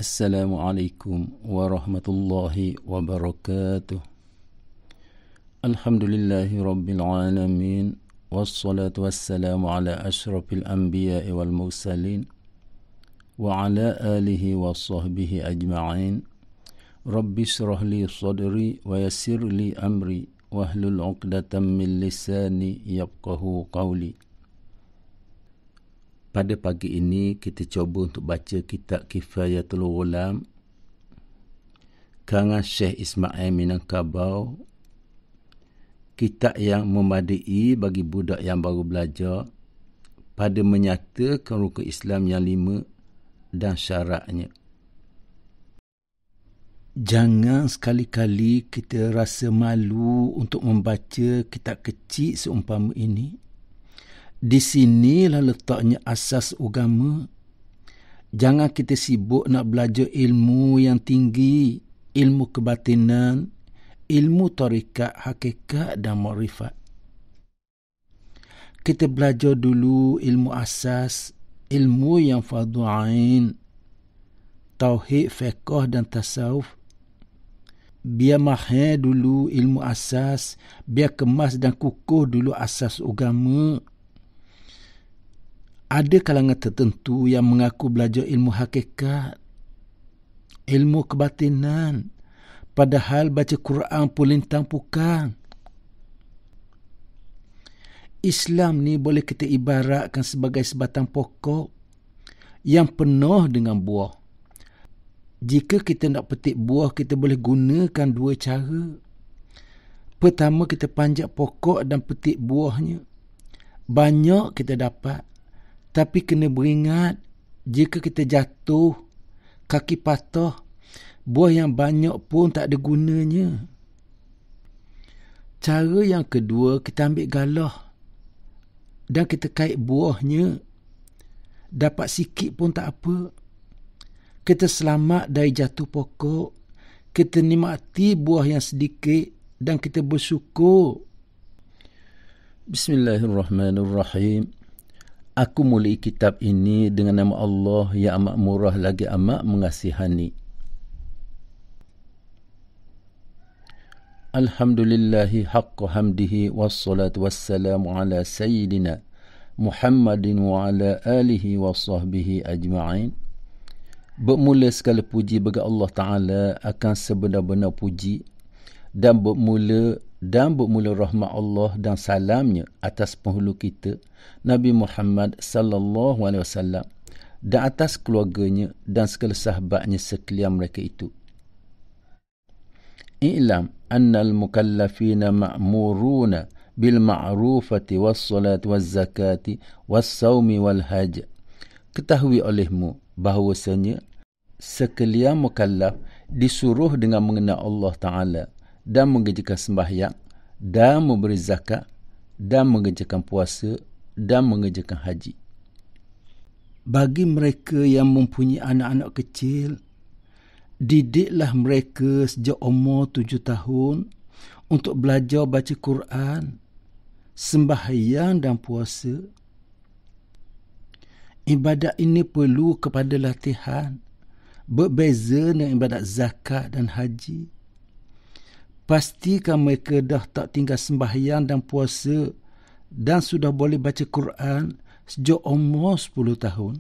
Assalamualaikum warahmatullahi wabarakatuh. Alhamdulillahi rabbil alamin. Wassalatu wassalamu ala ashrafil anbiya'i wal mursalin wa ala alihi wa sahbihi ajma'in. Rabbi shrah li sadri wa yassir li amri wahlul 'uqdatam min lisani yafqahu qawli. Pada pagi ini kita cuba untuk baca kitab Kifayatul Ghulam karangan Syekh Ismail Minangkabau. Kitab yang memadai bagi budak yang baru belajar pada menyatakan rukun Islam yang 5 dan syaratnya. Jangan sekali-kali kita rasa malu untuk membaca kitab kecil seumpama ini. Di sinilah letaknya asas agama. Jangan kita sibuk nak belajar ilmu yang tinggi, ilmu kebatinan, ilmu tarikat, hakikat dan makrifat. Kita belajar dulu ilmu asas, ilmu yang fardu ain, tauhid, fiqh dan tasawuf. Biar mahir dulu ilmu asas, biar kemas dan kukuh dulu asas agama. Ada kalangan tertentu yang mengaku belajar ilmu hakikat, ilmu kebatinan, padahal baca Quran pun lintang bukan. Islam ni boleh kita ibaratkan sebagai sebatang pokok yang penuh dengan buah. Jika kita nak petik buah, kita boleh gunakan 2 cara. Pertama, kita panjat pokok dan petik buahnya. Banyak kita dapat. Tapi kena beringat, jika kita jatuh, kaki patah, buah yang banyak pun tak ada gunanya. Cara yang kedua, kita ambil galah dan kita kait buahnya. Dapat sikit pun tak apa. Kita selamat dari jatuh pokok. Kita nikmati buah yang sedikit dan kita bersyukur. Bismillahirrahmanirrahim. Aku mulai kitab ini dengan nama Allah yang amat murah lagi amat mengasihani. Alhamdulillahi haqqa hamdihi wassalatu wassalamu ala sayyidina Muhammadin wa ala alihi wa sahbihi ajma'in. Bermula segala puji bagi Allah Ta'ala akan sebenar-benar puji dan bermula rahmat Allah dan salamnya atas penghulu kita Nabi Muhammad sallallahu alaihi wasallam dan atas keluarganya dan segala sahabatnya sekalian mereka itu. I'lam annal mukallafina ma'muruna bil ma'rufati was salati waz zakati was saumi wal hajj. Ketahui olehmu bahawasanya sekalian mukallaf disuruh dengan mengenal Allah Ta'ala dan mengerjakan sembahyang dan memberi zakat dan mengerjakan puasa dan mengerjakan haji. Bagi mereka yang mempunyai anak-anak kecil, didiklah mereka sejak umur 7 tahun untuk belajar baca Quran, sembahyang dan puasa. Ibadat ini perlu kepada latihan, berbeza dengan ibadat zakat dan haji. Pastikan mereka dah tak tinggal sembahyang dan puasa dan sudah boleh baca Quran sejak umur 10 tahun.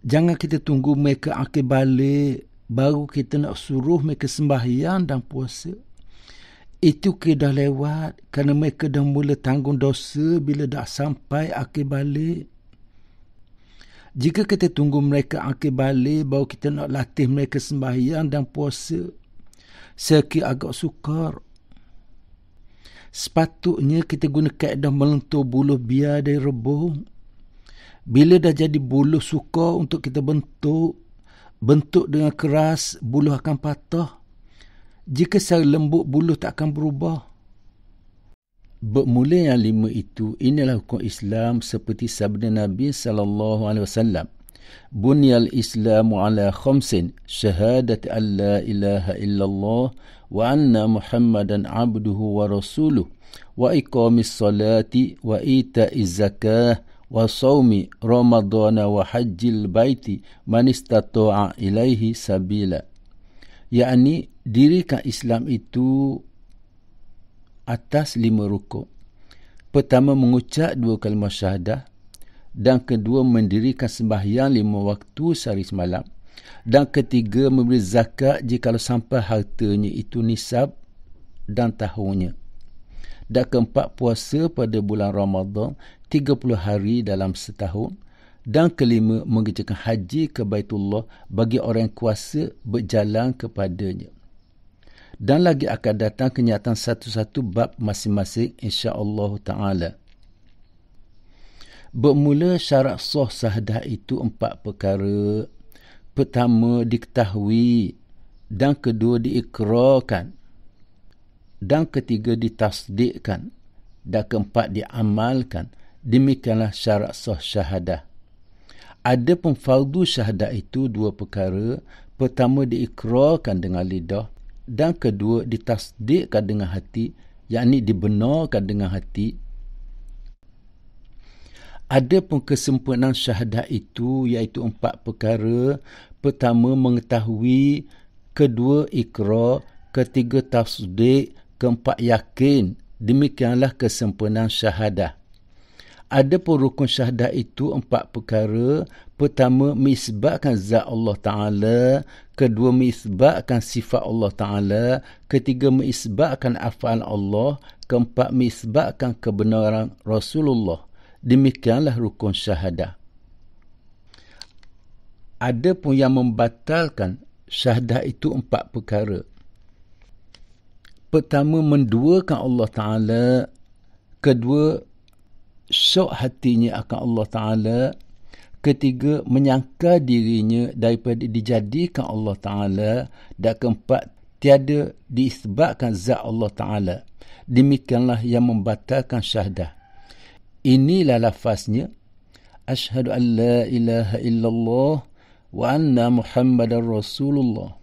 Jangan kita tunggu mereka akil balik baru kita nak suruh mereka sembahyang dan puasa. Itu dah lewat kerana mereka dah mula tanggung dosa bila dah sampai akil balik. Jika kita tunggu mereka akil balik baru kita nak latih mereka sembahyang dan puasa, sekiranya agak sukar. Sepatutnya kita guna kaedah melentur buluh biar dari rebung. Bila dah jadi buluh sukar untuk kita bentuk dengan keras, buluh akan patah. Jika secara lembut, buluh tak akan berubah. Bermula yang 5 itu, inilah hukum Islam seperti sabda Nabi SAW. Bunyal Islamu ala khamsin, syahadat an la ilaha illallah wa anna Muhammadan abduhu wa rasuluh wa iqamis salati wa ita'iz zakah wa saumi ramadhana wa hajjil baiti man istata'a ilaihi sabila. Yakni dirikan Islam itu atas 5 rukun. Pertama, mengucap 2 kalimah syahadah, dan kedua, mendirikan sembahyang 5 waktu sehari semalam, dan ketiga, memberi zakat jika sampai hartanya itu nisab dan tahunnya, dan keempat, puasa pada bulan Ramadan 30 hari dalam setahun, dan kelima, mengerjakan haji ke Baitullah bagi orang yang kuasa berjalan kepadanya. Dan lagi akan datang kenyataan satu-satu bab masing-masing insya-Allah ta'ala. Bermula syarat sah syahadah itu 4 perkara. Pertama, diketahui, dan kedua, diikrarkan, dan ketiga, ditasdikkan, dan keempat, diamalkan. Demikianlah syarat sah syahadah. Adapun fardu syahadah itu 2 perkara. Pertama, diikrarkan dengan lidah, dan kedua, ditasdikkan dengan hati, yakni dibenarkan dengan hati. Adapun kesempurnaan syahadah itu iaitu 4 perkara. Pertama, mengetahui, kedua, ikrar, ketiga, tasdik, keempat, yakin. Demikianlah kesempurnaan syahadah. Adapun rukun syahadah itu 4 perkara. Pertama, mengisbatkan zat Allah Ta'ala. Kedua, mengisbatkan sifat Allah Ta'ala. Ketiga, mengisbatkan af'al Allah. Keempat, mengisbatkan kebenaran Rasulullah. Demikianlah rukun syahadah. Ada pun yang membatalkan syahadah itu 4 perkara. Pertama, menduakan Allah Ta'ala. Kedua, syok hatinya akan Allah Ta'ala. Ketiga, menyangka dirinya daripada dijadikan Allah Ta'ala. Dan keempat, tiada diisbatkan zat Allah Ta'ala. Demikianlah yang membatalkan syahadah. Inilah lafaznya, asyhadu an la ilaha illallah wa anna Muhammadar Rasulullah.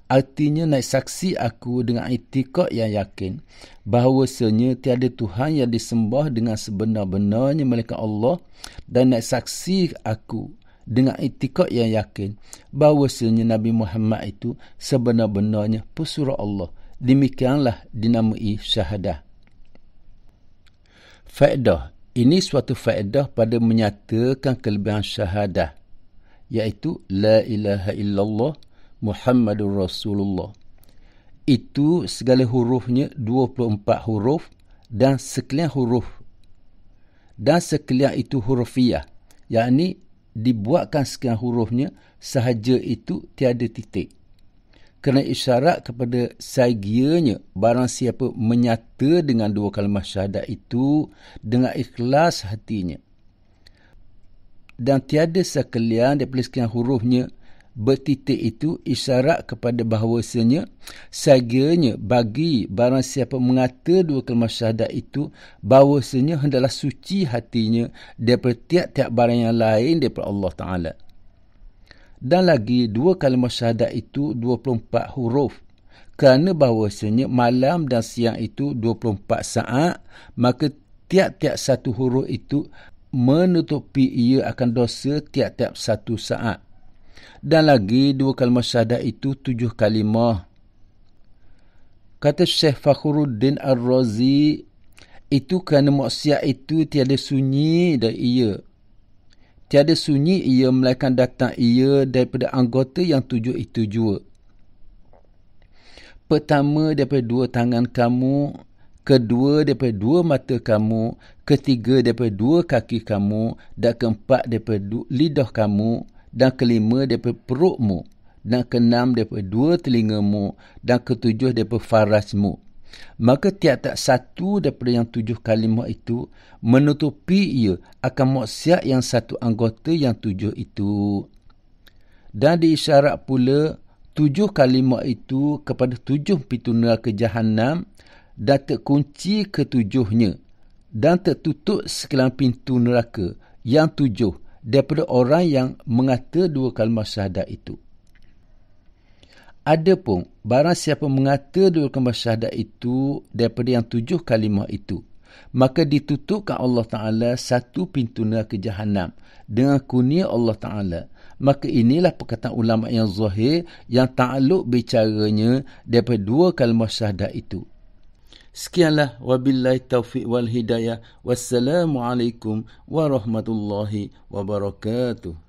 Artinya, naik saksi aku dengan i'tikad yang yakin bahawasanya tiada Tuhan yang disembah dengan sebenar-benarnya melainkan Allah, dan naik saksi aku dengan i'tikad yang yakin bahawasanya Nabi Muhammad itu sebenar-benarnya pesuruh Allah. Demikianlah dinamai syahadah. Faedah. Ini suatu faedah pada menyatakan kelebihan syahadah, iaitu la ilaha illallah Muhammadur Rasulullah. Itu segala hurufnya 24 huruf, dan sekalian huruf, dan sekalian itu hurufiah, yakni dibuatkan sekian hurufnya sahaja itu tiada titik. Kerana isyarat kepada sagianya barang siapa menyata dengan 2 kalimah syahadat itu dengan ikhlas hatinya. Dan tiada sekalian daripada sekian hurufnya bertitik itu isyarat kepada bahawasanya sagianya bagi barang siapa mengata 2 kalimah syahadat itu bahawasanya hendaklah suci hatinya daripada tiap-tiap barang yang lain daripada Allah Ta'ala. Dan lagi 2 kalimah syahadat itu 24 huruf. Kerana bahawasanya malam dan siang itu 24 saat, maka tiap-tiap satu huruf itu menutupi ia akan dosa tiap-tiap 1 saat. Dan lagi 2 kalimah syahadat itu 7 kalimah. Kata Syekh Fakhruddin Ar-Razi, itu kerana maksiat itu tiada sunyi dari ia. Tiada sunyi ia melainkan datang ia daripada anggota yang 7 itu jua. Pertama, daripada 2 tangan kamu. Kedua, daripada 2 mata kamu. Ketiga, daripada 2 kaki kamu. Dan keempat, daripada lidah kamu. Dan kelima, daripada perutmu. Dan keenam, daripada 2 telingamu. Dan ketujuh, daripada farasmu. Maka tiap-tiap satu daripada yang 7 kalimah itu menutupi ia akan maksiat yang 1 anggota yang 7 itu. Dan diisyarat pula 7 kalimah itu kepada 7 pintu neraka Jahannam, dan terkunci ketujuhnya, dan tertutup sekalian pintu neraka yang 7 daripada orang yang mengata 2 kalimah syahadat itu. Adapun barang siapa mengata 2 kalimah syahadat itu daripada yang 7 kalimah itu, maka ditutupkan Allah Ta'ala satu pintu neraka Jahannam dengan kurnia Allah Ta'ala. Maka inilah perkataan ulama yang zahir yang ta'aluk bicaranya daripada dua kalimah syahadat itu. Sekianlah, wabillahi taufiq wal hidayah. Wassalamualaikum warahmatullahi wabarakatuh.